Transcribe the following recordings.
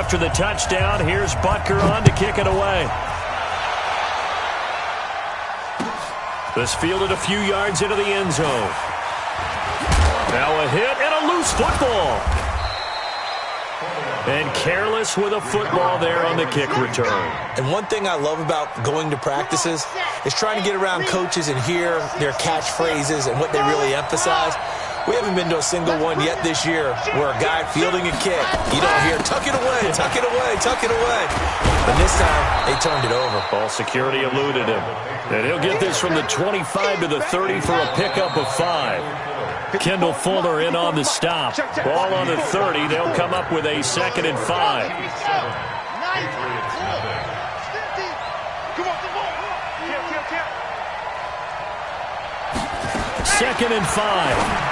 after the touchdown. Here's Butker on to kick it away. This fielded a few yards into the end zone. Now a hit and a loose football. And careless with a football there on the kick return. And one thing I love about going to practices is trying to get around coaches and hear their catchphrases and what they really emphasize. We haven't been to a single one yet this year where a guy fielding a kick, you don't hear, tuck it away, tuck it away, tuck it away. But this time, they turned it over. Ball security eluded him. And he'll get this from the 25 to the 30 for a pickup of 5. Kendall Fuller in on the stop. Ball on the 30. They'll come up with a 2nd and 5. Second and 5.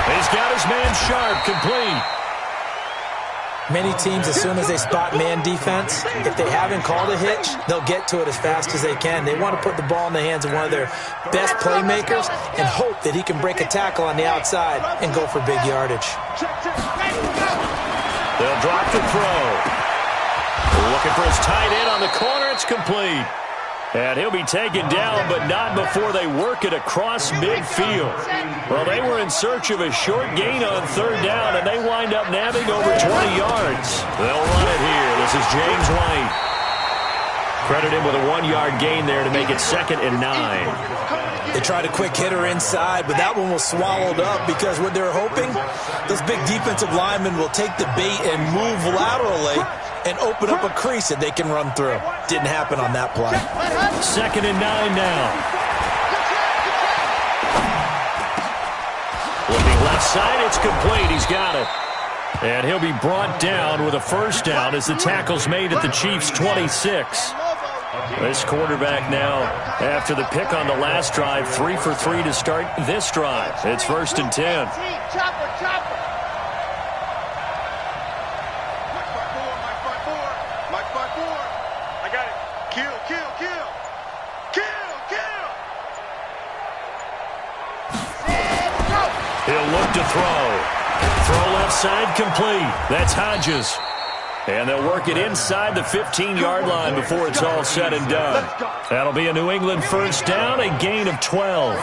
He's got his man Sharp, complete. Many teams, as soon as they spot man defense, if they haven't called a hitch, they'll get to it as fast as they can. They want to put the ball in the hands of one of their best playmakers and hope that he can break a tackle on the outside and go for big yardage. They'll drop the throw. Looking for his tight end on the corner. It's complete. And he'll be taken down, but not before they work it across midfield. Well, they were in search of a short gain on 3rd down, and they wind up nabbing over 20 yards. They'll run it here. This is James White. Credit him with a 1-yard gain there to make it 2nd and 9. They tried a quick hitter inside, but that one was swallowed up because what they're hoping, those big defensive linemen will take the bait and move laterally and open up a crease that they can run through. Didn't happen on that play. 2nd and 9 now. Looking left side, it's complete. He's got it. And he'll be brought down with a 1st down as the tackle's made at the Chiefs' 26. This quarterback now, after the pick on the last drive, 3 for 3 to start this drive. It's 1st and 10. He'll look to throw. Throw left side complete. That's Hodges. And they'll work it inside the 15-yard line before it's all said and done. That'll be a New England 1st down, a gain of 12.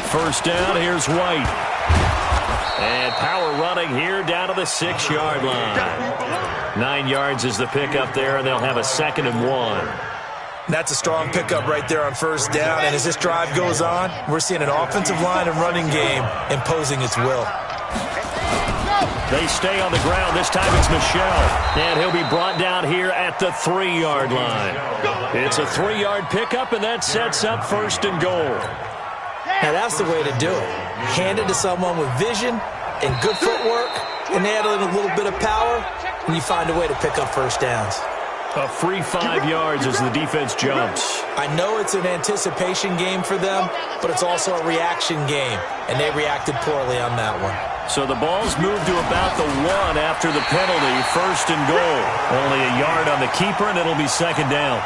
First down, here's White. And power running here down to the 6-yard line. 9 yards is the pickup there, and they'll have a 2nd and 1. That's a strong pickup right there on 1st down. And as this drive goes on, we're seeing an offensive line and running game imposing its will. They stay on the ground. This time it's Michel. And he'll be brought down here at the 3-yard line. It's a 3-yard pickup, and that sets up 1st and goal. Now, that's the way to do it. Hand it to someone with vision and good footwork, and add in a little bit of power, and you find a way to pick up 1st downs. A free 5 yards as the defense jumps. I know it's an anticipation game for them, but it's also a reaction game, and they reacted poorly on that one. So the ball's moved to about the 1 after the penalty, 1st and goal. Only a yard on the keeper, and it'll be 2nd down.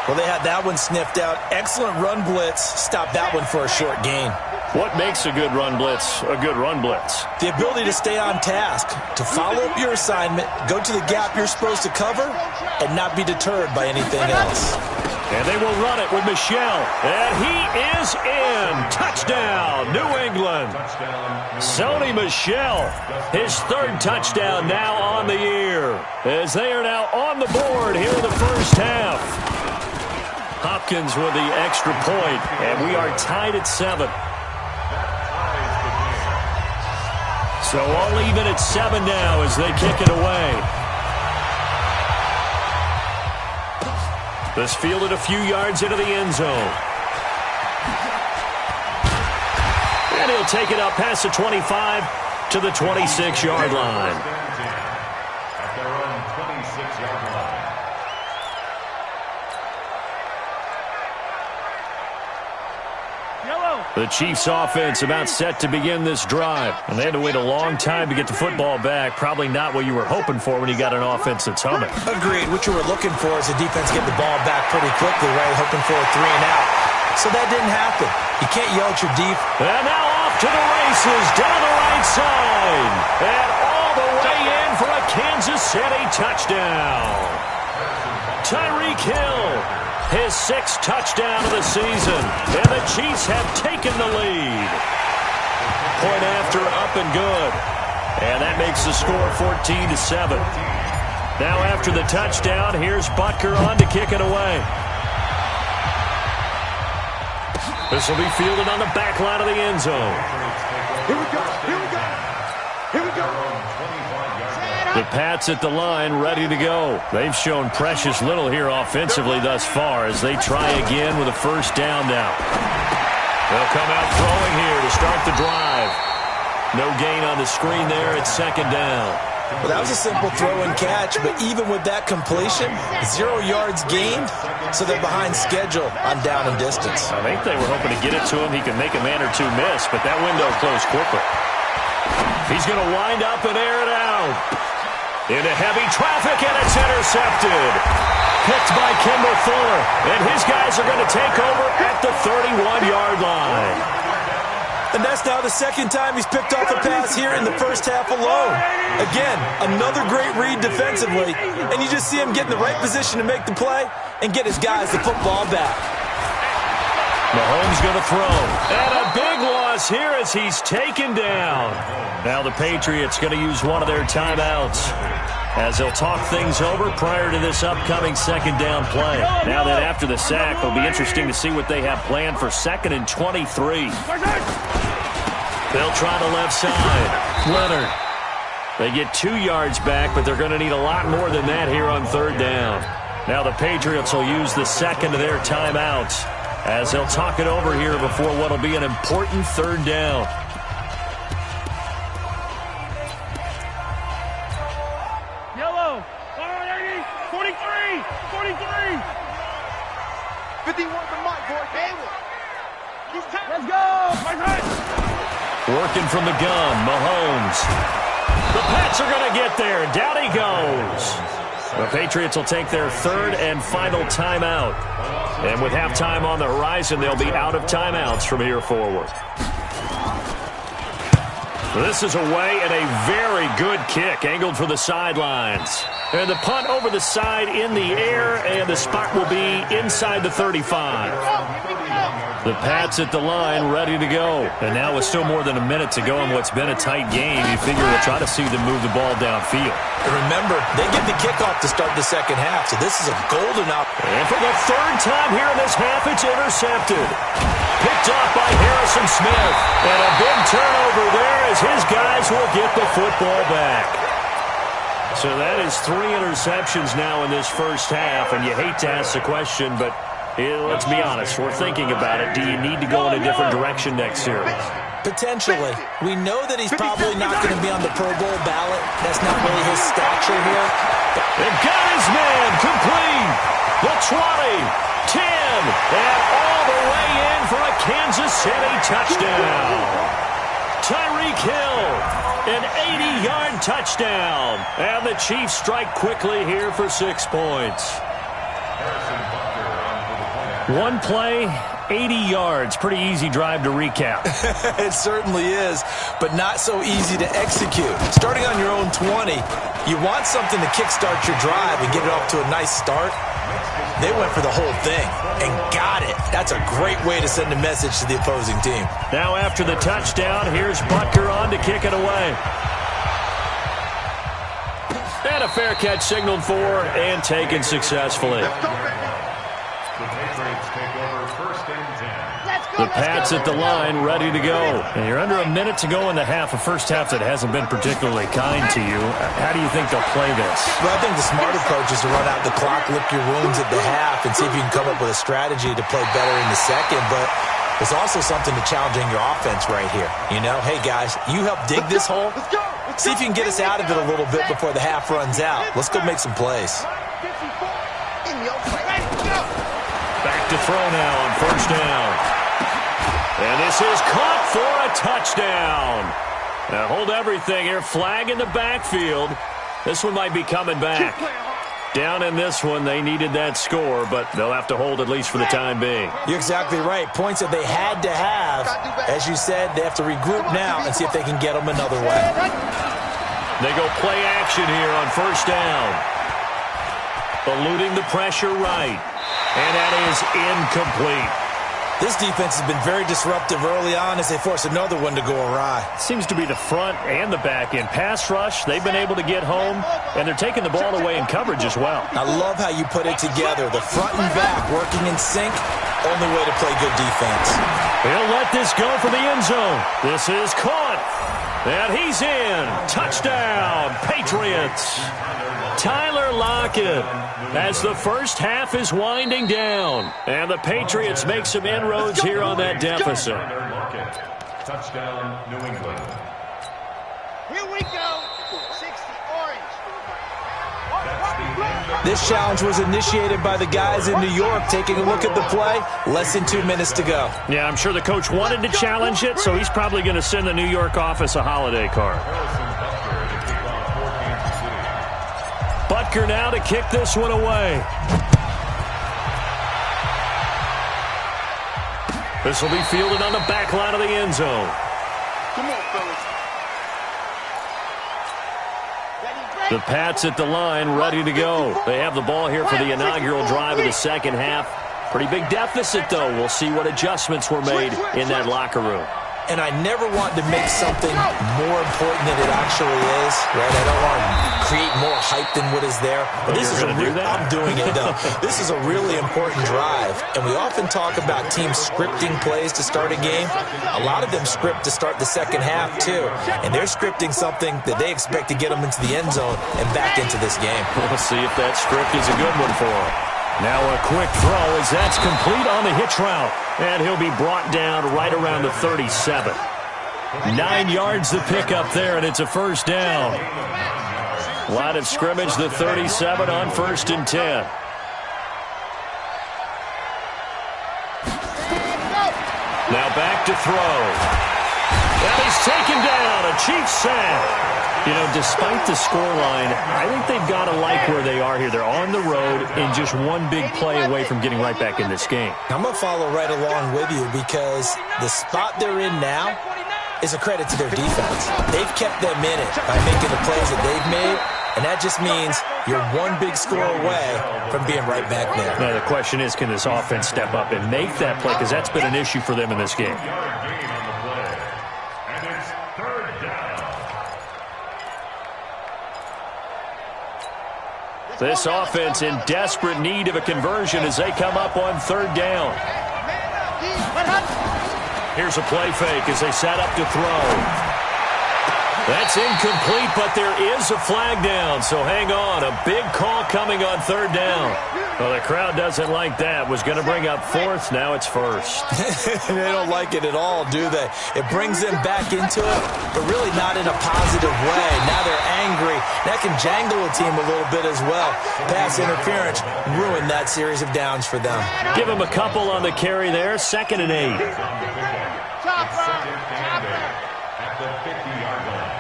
Well, they had that one sniffed out. Excellent run blitz. Stopped that one for a short gain. What makes a good run blitz a good run blitz? The ability to stay on task, to follow up your assignment, go to the gap you're supposed to cover, and not be deterred by anything else. And they will run it with Michel. And he is in. Touchdown, New England. Sony Michel, his 3rd touchdown now on the year, as they are now on the board here in the 1st half. Hopkins with the extra point, and we are tied at 7. So all even at 7 now as they kick it away. This fielded a few yards into the end zone. And he'll take it up past the 25 to the 26-yard line. At their own 26-yard line. Yellow. The Chiefs offense about set to begin this drive. And they had to wait a long time to get the football back. Probably not what you were hoping for when you got an offense that's humming. Agreed. What you were looking for is the defense get the ball back pretty quickly, right? Hoping for a 3 and out. So that didn't happen. You can't yell at your deep. And now off to the races down the right side. And all the way in for a Kansas City touchdown. Tyreek Hill, his 6th touchdown of the season. And the Chiefs have taken the lead. Point after, up and good. And that makes the score 14-7. Now after the touchdown, here's Butker on to kick it away. This will be fielded on the back line of the end zone. Here we go. Here we go. Here we go. The Pats at the line, ready to go. They've shown precious little here offensively thus far as they try again with a first down now. They'll come out throwing here to start the drive. No gain on the screen there. It's 2nd down. Well, that was a simple throw and catch, but even with that completion, 0 yards gained, so they're behind schedule on down and distance. I think they were hoping to get it to him. He could make a man or two miss, but that window closed quickly. He's going to wind up and air it out. Into heavy traffic, and it's intercepted. Picked by Kimber Fuller, and his guys are going to take over at the 31-yard line. And that's now the 2nd time he's picked off a pass here in the first half alone. Again, another great read defensively, and you just see him get in the right position to make the play and get his guys the football back. Mahomes going to throw. And a big loss here as he's taken down. Now the Patriots going to use one of their timeouts as they'll talk things over prior to this upcoming 2nd down play. Now that after the sack, it'll be interesting to see what they have planned for 2nd and 23. They'll try the left side. Leonard. They get 2 yards back, but they're going to need a lot more than that here on 3rd down. Now the Patriots will use the 2nd of their timeouts as they'll talk it over here before what will be an important 3rd down. Yellow. 43. 43. 51 to Mike, boy. Let's go. Working from the gun, Mahomes. The Pats are going to get there. Down he goes. The Patriots will take their 3rd and final timeout. And with halftime on the horizon, they'll be out of timeouts from here forward. This is away and a very good kick, angled for the sidelines. And the punt over the side in the air, and the spot will be inside the 35. The Pats at the line, ready to go. And now with still more than a minute to go in what's been a tight game, you figure we'll try to see them move the ball downfield. And remember, they get the kickoff to start the 2nd half, so this is a golden opportunity. And for the 3rd time here in this half, it's intercepted. Picked off by Harrison Smith. And a big turnover there as his guys will get the football back. So that is 3 interceptions now in this first half, and you hate to ask the question, but let's be honest, we're thinking about it. Do you need to go in a different direction next series? Potentially. We know that he's probably not going to be on the Pro Bowl ballot. That's not really his stature here. They've got his man complete. The 20, 10, and all the way in for a Kansas City touchdown. Tyreek Hill, an 80-yard touchdown. And the Chiefs strike quickly here for 6 points. One play, 80 yards. Pretty easy drive to recap. It certainly is, but not so easy to execute. Starting on your own 20, you want something to kickstart your drive and get it off to a nice start. They went for the whole thing and got it. That's a great way to send a message to the opposing team. Now after the touchdown, here's Butker on to kick it away. And a fair catch signaled for and taken successfully. The Pats at the line, ready to go. And you're under a minute to go in the half, a first half that hasn't been particularly kind to you. How do you think they'll play this? Well, I think the smart approach is to run out the clock, lick your wounds at the half, and see if you can come up with a strategy to play better in the second. But there's also something to challenging your offense right here. You know, hey, guys, you help dig this hole. See if you can get us out of it a little bit before the half runs out. Let's go make some plays. Back to throw now on first down. And this is caught for a touchdown. Now hold everything here. Flag in the backfield. This one might be coming back. Down in this one, they needed that score, but they'll have to hold at least for the time being. You're exactly right. Points that they had to have. As you said, they have to regroup now and see if they can get them another way. They go play action here on first down. Eluding the pressure right. And that is incomplete. This defense has been very disruptive early on as they force another one to go awry. Seems to be the front and the back end. Pass rush, they've been able to get home, and they're taking the ball away in coverage as well. I love how you put it together. The front and back working in sync, only way to play good defense. He'll let this go for the end zone. This is caught. And he's in. Touchdown, Patriots. Tyler Lockett as the first half is winding down. And the Patriots make some inroads here on that deficit. Touchdown, New England. Here we go. 60 orange. This challenge was initiated by the guys in New York. Taking a look at the play, less than 2 minutes to go. Yeah, I'm sure the coach wanted to challenge it, so he's probably going to send the New York office a holiday card. Butker now to kick this one away. This will be fielded on the back line of the end zone. Come on, fellas. The Pats at the line, ready to go. They have the ball here for the inaugural drive of the second half. Pretty big deficit, though. We'll see what adjustments were made in that locker room. And I never want to make something more important than it actually is, right? I don't want to create more hype than what is there. But this is I'm doing it, though. This is a really important drive. And we often talk about teams scripting plays to start a game. A lot of them script to start the second half, too. And they're scripting something that they expect to get them into the end zone and back into this game. We'll see if that script is a good one for them. Now a quick throw as that's complete on the hitch route. And he'll be brought down right around the 37. 9 yards to pick up there, and it's a first down. Line of scrimmage, the 37 on 1st and 10. Now back to throw. And he's taken down, a Chiefs sack. You know, despite the scoreline, I think they've got to like where they are here. They're on the road and just one big play away from getting right back in this game. I'm going to follow right along with you because the spot they're in now is a credit to their defense. They've kept them in it by making the plays that they've made, and that just means you're one big score away from being right back there. Now, the question is, can this offense step up and make that play? Because that's been an issue for them in this game. This offense in desperate need of a conversion as they come up on 3rd down. Here's a play fake as they set up to throw. That's incomplete, but there is a flag down, so hang on. A big call coming on 3rd down. Well, the crowd doesn't like that. Was going to bring up 4th, now it's 1st. They don't like it at all, do they? It brings them back into it, but really not in a positive way. Now they're angry. That can jangle a team a little bit as well. Pass interference ruined that series of downs for them. Give them a couple on the carry there. 2nd and 8. At the 50-yard line.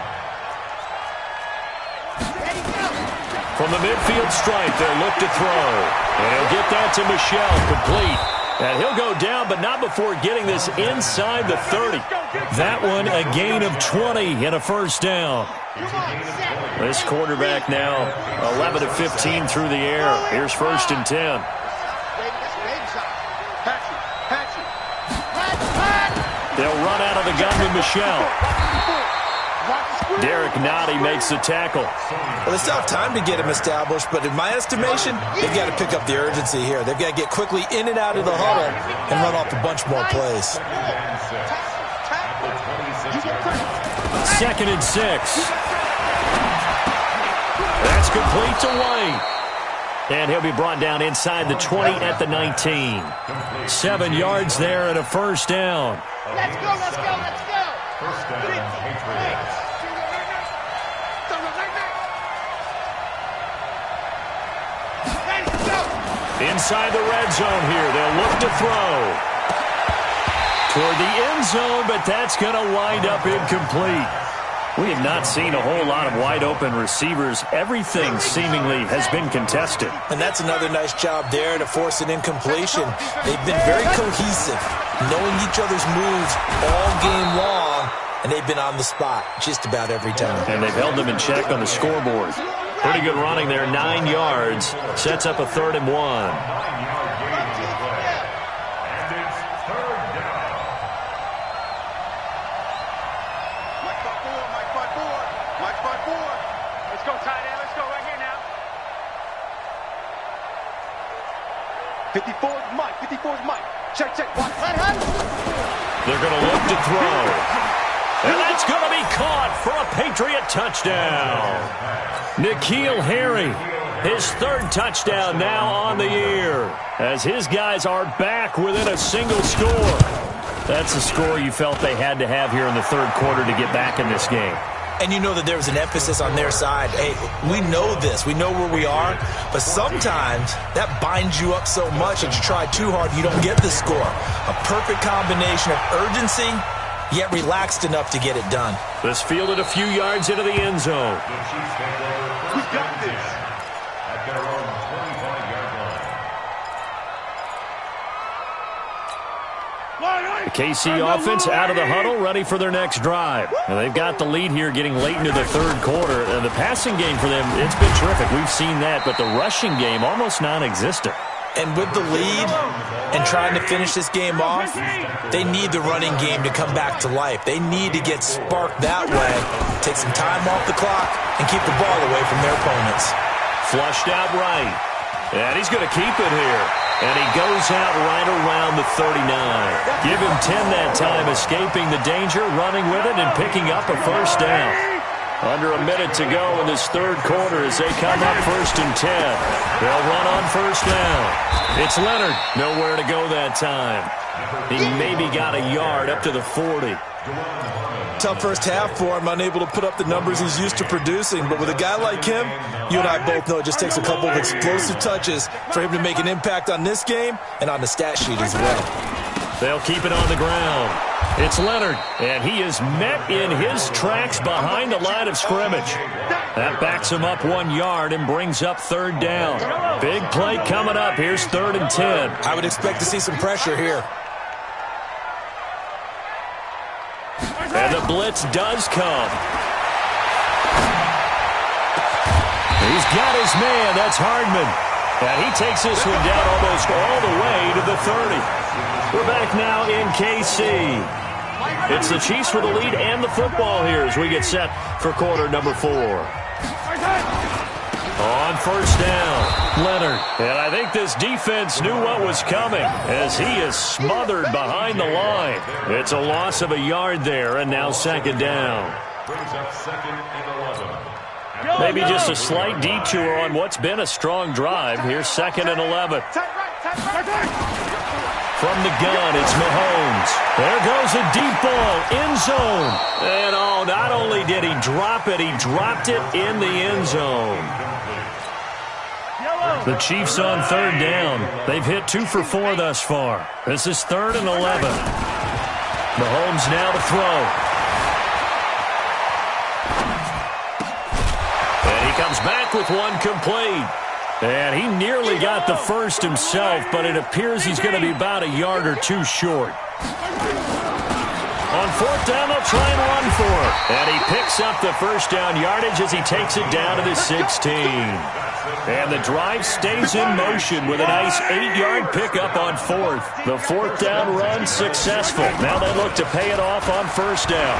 From the midfield stripe, they'll look to throw. And he'll get that to Michel, complete. And he'll go down, but not before getting this inside the 30. That one, a gain of 20 and a first down. This quarterback now 11 of 15 through the air. Here's 1st and 10. They'll run out of the gun with Michel. Derek Nottie makes the tackle. Well, they still have time to get him established, but in my estimation, they've got to pick up the urgency here. They've got to get quickly in and out of the huddle and run off a bunch more plays. 2nd and 6. That's complete to White. And he'll be brought down inside the 20 at the 19. 7 yards there and a first down. Let's go, let's go, let's go. First down, Patriots. Inside the red zone here, they'll look to throw. toward the end zone, but that's going to wind up incomplete. We have not seen a whole lot of wide-open receivers. Everything seemingly has been contested. And that's another nice job there to force an incompletion. They've been very cohesive, knowing each other's moves all game long, and they've been on the spot just about every time. And they've held them in check on the scoreboard. Pretty good running there, 9 yards. Sets up a 3rd and 1. Check. Watch. They're going to look to throw. And that's going to be caught for a Patriot touchdown. N'Keal Harry, his 3rd touchdown now on the year, as his guys are back within a single score. That's a score you felt they had to have here in the 3rd quarter to get back in this game. And you know that there was an emphasis on their side. Hey, we know this. We know where we are. But sometimes that binds you up so much that you try too hard, you don't get the score. A perfect combination of urgency, yet relaxed enough to get it done. This fielded a few yards into the end zone. We got this. At their own 25-yard line. The KC offense out of the huddle, ready for their next drive. And they've got the lead here getting late into the 3rd quarter. The passing game for them, it's been terrific. We've seen that, but the rushing game almost non-existent. And with the lead and trying to finish this game off, they need the running game to come back to life. They need to get sparked that way, take some time off the clock, and keep the ball away from their opponents. Flushed out right. And he's going to keep it here. And he goes out right around the 39. Give him 10 that time, escaping the danger, running with it, and picking up a 1st down. Under a minute to go in this 3rd quarter as they come up 1st and 10. They'll run on 1st down. It's Leonard. Nowhere to go that time. He maybe got a yard up to the 40. Tough first half for him, unable to put up the numbers he's used to producing. But with a guy like him, you and I both know it just takes a couple of explosive touches for him to make an impact on this game and on the stat sheet as well. They'll keep it on the ground. It's Leonard, and he is met in his tracks behind the line of scrimmage. That backs him up 1 yard and brings up 3rd down. Big play coming up. Here's 3rd and 10. I would expect to see some pressure here. And the blitz does come. He's got his man. That's Hardman. And he takes this one down almost all the way to the 30. We're back now in KC. It's the Chiefs with the lead and the football here as we get set for quarter number 4. On 1st down, Leonard. And I think this defense knew what was coming as he is smothered behind the line. It's a loss of a yard there, and now 2nd down. Brings up 2nd and 11. Maybe just a slight detour on what's been a strong drive. Here's 2nd and 11. From the gun, it's Mahomes. There goes a deep ball, end zone. And not only did he drop it, he dropped it in the end zone. The Chiefs on 3rd down. They've hit 2 for 4 thus far. This is 3rd and 11. Mahomes now to throw. And he comes back with one complete. And he nearly got the first himself, but it appears he's going to be about a yard or 2 short. On 4th down, they'll try and run for it. And he picks up the 1st down yardage as he takes it down to the 16. And the drive stays in motion with a nice 8-yard pickup on 4th. The 4th down run successful. Now they look to pay it off on 1st down.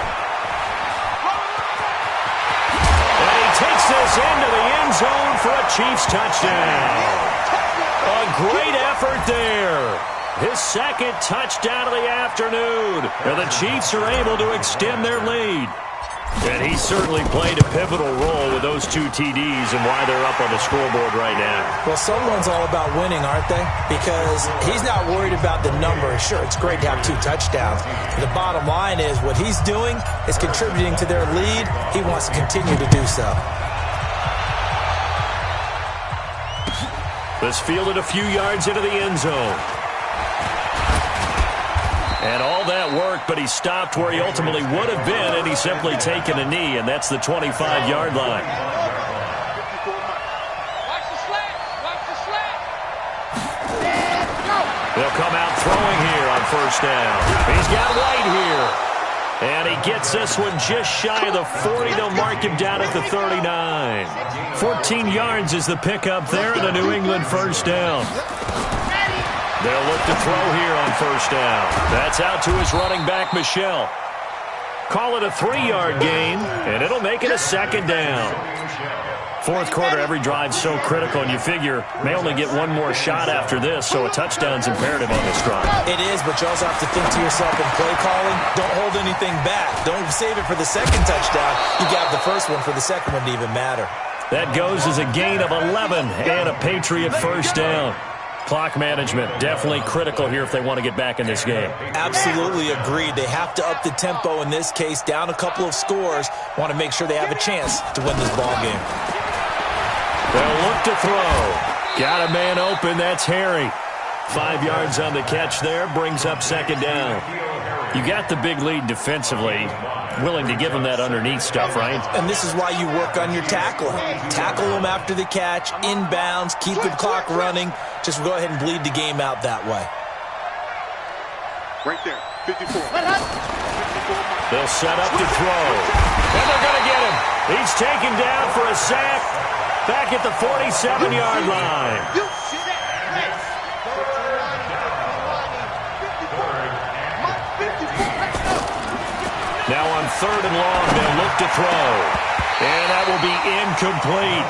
And he takes this into the end zone for a Chiefs touchdown. A great effort there. His 2nd touchdown of the afternoon. And the Chiefs are able to extend their lead. And he certainly played a pivotal role with those 2 TDs and why they're up on the scoreboard right now. Well, someone's all about winning, aren't they? Because he's not worried about the number. Sure, it's great to have 2 touchdowns. The bottom line is what he's doing is contributing to their lead. He wants to continue to do so. This fielded a few yards into the end zone. And all that work, but he stopped where he ultimately would have been, and he's simply taken a knee, and that's the 25-yard line. Watch the slant. Watch the slant. They'll come out throwing here on first down. He's got White here. And he gets this one just shy of the 40. They'll mark him down at the 39. 14 yards is the pickup there, and a New England first down. They'll look to throw here on first down. That's out to his running back, Michel. Call it a 3-yard gain, and it'll make it a second down. Fourth quarter, every drive's so critical, and you figure may only get one more shot after this, so a touchdown's imperative on this drive. It is, but you also have to think to yourself in play calling, don't hold anything back. Don't save it for the second touchdown. You got the first one for the second one to even matter. That goes as a gain of 11 and a Patriot first down. Clock management, definitely critical here if they want to get back in this game. Absolutely agreed. They have to up the tempo in this case, down a couple of scores. Want to make sure they have a chance to win this ball game. They'll look to throw. Got a man open. That's Harry. 5 yards on the catch there. Brings up second down. You got the big lead defensively. Willing to give them that underneath stuff, right? And this is why you work on your tackling. Tackle them after the catch, inbounds, keep the clock running. Just go ahead and bleed the game out that way. Right there, 54. They'll set up to throw. And they're going to get him. He's taken down for a sack. Back at the 47-yard line. Now on third and long, they'll look to throw. And that will be incomplete.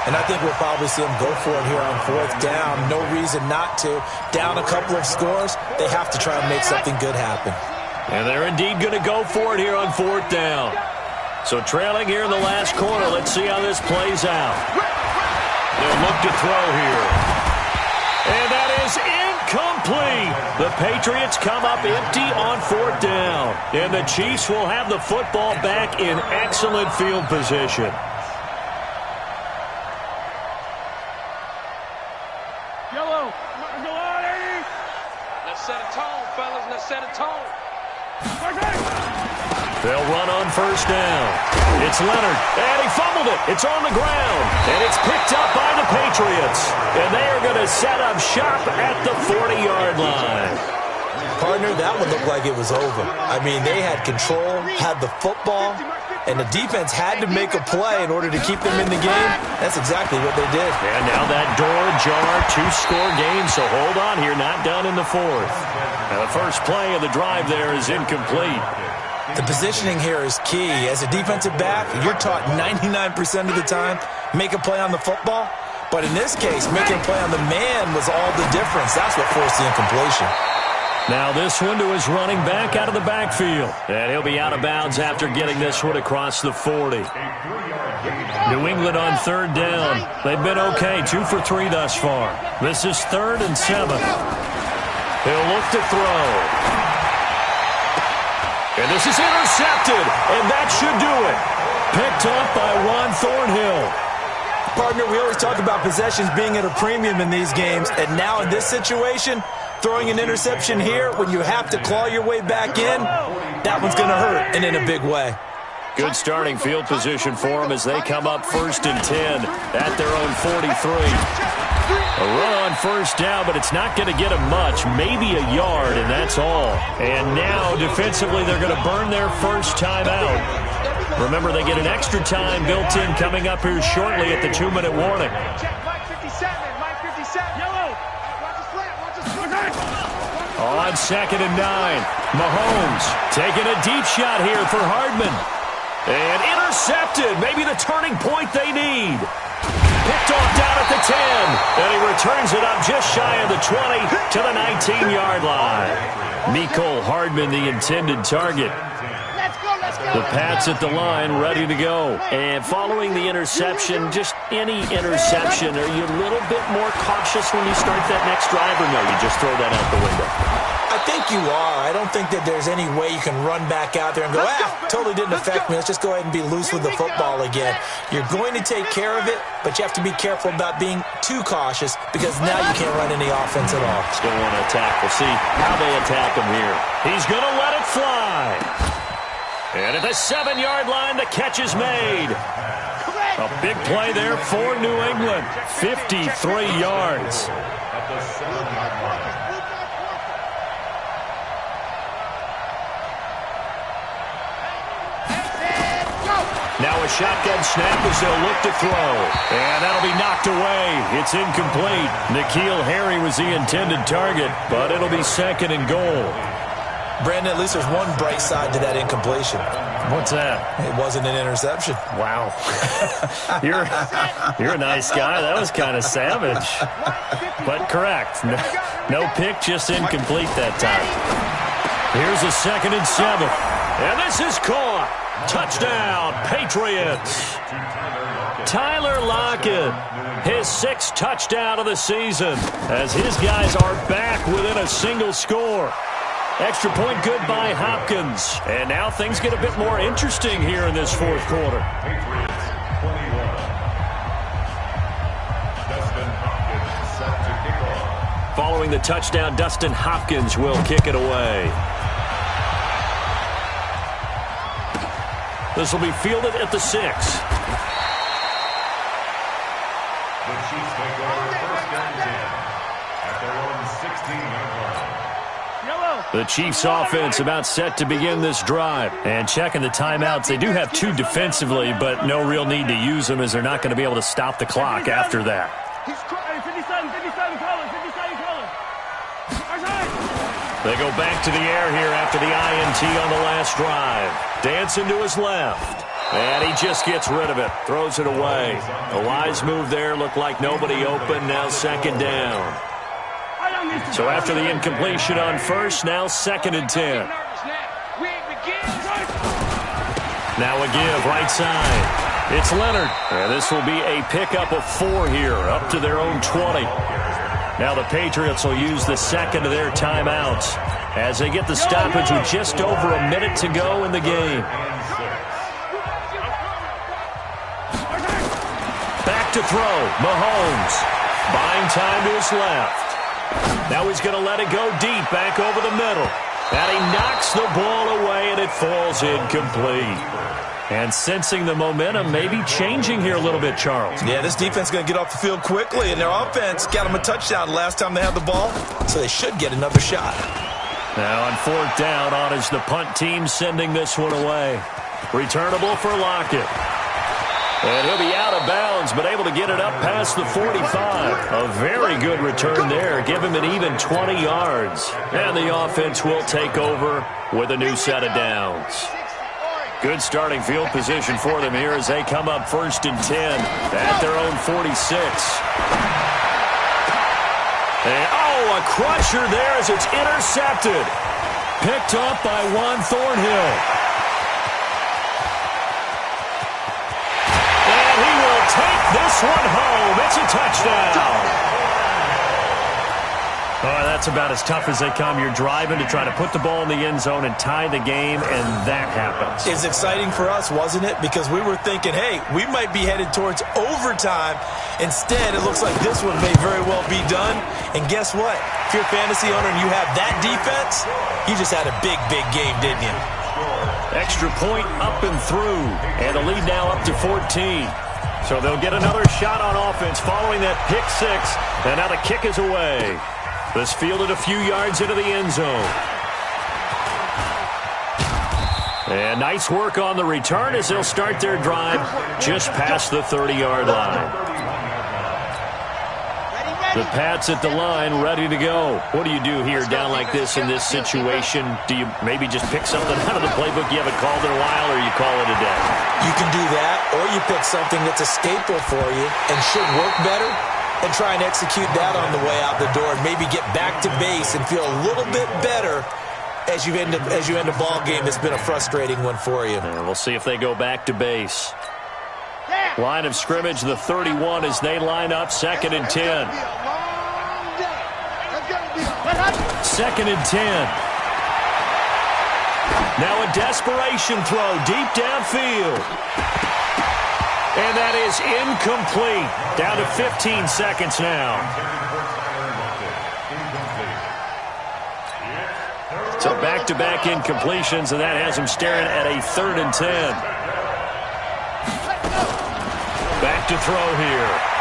And I think we'll probably see them go for it here on fourth down. No reason not to. Down a couple of scores, they have to try and make something good happen. And they're indeed going to go for it here on fourth down. So trailing here in the last quarter, let's see how this plays out. They'll look to throw here. And that is incomplete. The Patriots come up empty on fourth down. And the Chiefs will have the football back in excellent field position. Yellow. Go on, Eddie. Let's set a tone, fellas. Let's set a tone. They'll run on first down. It's Leonard, and he fumbled it. It's on the ground, and it's picked up by the Patriots. And they are going to set up shop at the 40-yard line. Partner, that one looked like it was over. I mean, they had control, had the football, and the defense had to make a play in order to keep them in the game. That's exactly what they did. And now that door ajar, 2-score game, so hold on here, not done in the fourth. Now the first play of the drive there is incomplete. The positioning here is key. As a defensive back, you're taught 99% of the time, make a play on the football. But in this case, making a play on the man was all the difference. That's what forced the incompletion. Now this one to his running back out of the backfield. And he'll be out of bounds after getting this one across the 40. New England on third down. They've been okay, 2 for 3 thus far. This is 3rd and 7. He'll look to throw. And this is intercepted, and that should do it. Picked up by Juan Thornhill. Partner, we always talk about possessions being at a premium in these games, and now in this situation, throwing an interception here when you have to claw your way back in, that one's going to hurt, and in a big way. Good starting field position for them as they come up 1st and 10 at their own 43. A run on first down, but it's not going to get them much, maybe a yard, and that's all. And now, defensively, they're going to burn their first time out. Remember, they get an extra time built in coming up here shortly at the 2-minute warning. On 2nd and 9, Mahomes taking a deep shot here for Hardman. And intercepted, maybe the turning point they need. Picked off down at the 10, and he returns it up just shy of the 20 to the 19-yard line. Mecole Hardman, the intended target. The Pats at the line, ready to go. And following the interception, just any interception, are you a little bit more cautious when you start that next drive, or no, you just throw that out the window? I I think you are. I don't think that there's any way you can run back out there and go, totally didn't affect me. Let's just go ahead and be loose with the football again. You're going to take care of it, but you have to be careful about being too cautious because now you can't run any offense at all. Still want to attack. We'll see how they attack him here. He's going to let it fly. And at the 7-yard line, the catch is made. A big play there for New England. 53 yards. At the 7-yard line. Now a shotgun snap as they'll look to throw. And that'll be knocked away. It's incomplete. N'Keal Harry was the intended target, but it'll be 2nd and goal. Brandon, at least there's one bright side to that incompletion. What's that? It wasn't an interception. Wow. You're a nice guy. That was kind of savage. But correct. No pick, just incomplete that time. Here's a 2nd and 7. And this is caught. Touchdown, Patriots. Tyler Lockett, his 6th touchdown of the season, as his guys are back within a single score. Extra point good by Hopkins. And now things get a bit more interesting here in this 4th quarter. Patriots 21. Dustin Hopkins set to kick off. Following the touchdown, Dustin Hopkins will kick it away. This will be fielded at the 6. The Chiefs take over 1st and 10 at their own 16-yard line. The Chiefs offense about set to begin this drive. And checking the timeouts, they do have 2 defensively, but no real need to use them as they're not going to be able to stop the clock after that. He's 57 colors. They go back to the air here after the INT on the last drive. Dancing to his left. And he just gets rid of it. Throws it away. A wise move there. Looked like nobody open. Now 2nd down. So after the incompletion on 1st, now 2nd and 10. Now a give right side. It's Leonard. And this will be a pickup of 4 here, up to their own 20. Now the Patriots will use the 2nd of their timeouts as they get the stoppage with just over a minute to go in the game. Back to throw. Mahomes buying time to his left. Now he's going to let it go deep back over the middle. And he knocks the ball away and it falls incomplete. And sensing the momentum maybe changing here a little bit, Charles. Yeah, this defense is going to get off the field quickly, and their offense got them a touchdown last time they had the ball, so they should get another shot. Now on 4th down, on is the punt team sending this one away. Returnable for Lockett. And he'll be out of bounds, but able to get it up past the 45. A very good return there. Give him an even 20 yards. And the offense will take over with a new set of downs. Good starting field position for them here as they come up 1st and 10 at their own 46. And, a crusher there as it's intercepted. Picked up by Juan Thornhill. And he will take this one home. It's a touchdown. Oh, that's about as tough as they come. You're driving to try to put the ball in the end zone and tie the game, and that happens. It's exciting for us, wasn't it? Because we were thinking, hey, we might be headed towards overtime. Instead, it looks like this one may very well be done. And guess what? If you're a fantasy owner and you have that defense, you just had a big, big game, didn't you? Extra point up and through, and the lead now up to 14. So they'll get another shot on offense following that pick 6, and now the kick is away. This fielded a few yards into the end zone. And nice work on the return as they'll start their drive just past the 30-yard line. The Pats at the line, ready to go. What do you do here down like this in this situation? Do you maybe just pick something out of the playbook you haven't called in a while, or you call it a day? You can do that, or you pick something that's a staple for you and should work better, and try and execute that on the way out the door and maybe get back to base and feel a little bit better as you end a ball game that's been a frustrating one for you. And we'll see if they go back to base. Line of scrimmage, the 31 as they line up 2nd and 10. 2nd and 10. Now a desperation throw deep downfield. And that is incomplete. Down to 15 seconds now. So back-to-back incompletions, and that has him staring at a 3rd and 10. Back to throw here.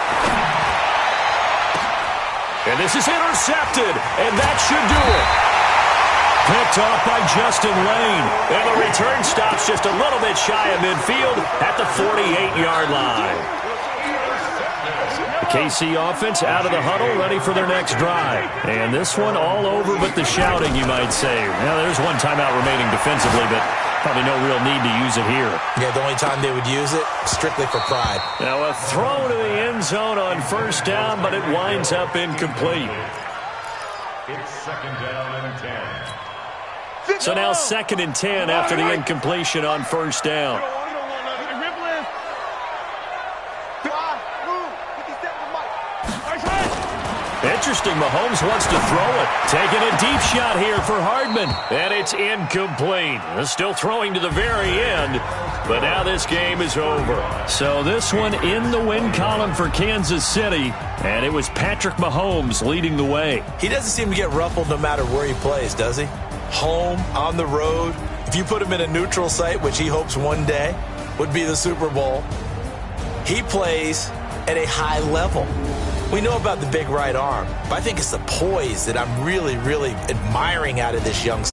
And this is intercepted, and that should do it. Picked off by Justin Lane. And the return stops just a little bit shy of midfield at the 48-yard line. The KC offense out of the huddle, ready for their next drive. And this one all over but the shouting, you might say. Now, there's one timeout remaining defensively, but probably no real need to use it here. Yeah, the only time they would use it, strictly for pride. Now a throw to the end zone on 1st down, but it winds up incomplete. It's 2nd down and 10. So now 2nd and 10 after the incompletion on 1st down. Interesting, Mahomes wants to throw it. Taking a deep shot here for Hardman. And it's incomplete. Still throwing to the very end, but now this game is over. So this one in the win column for Kansas City, and it was Patrick Mahomes leading the way. He doesn't seem to get ruffled no matter where he plays, does he? Home, on the road. If you put him in a neutral site, which he hopes one day would be the Super Bowl, he plays at a high level. We know about the big right arm, but I think it's the poise that I'm really, really admiring out of this young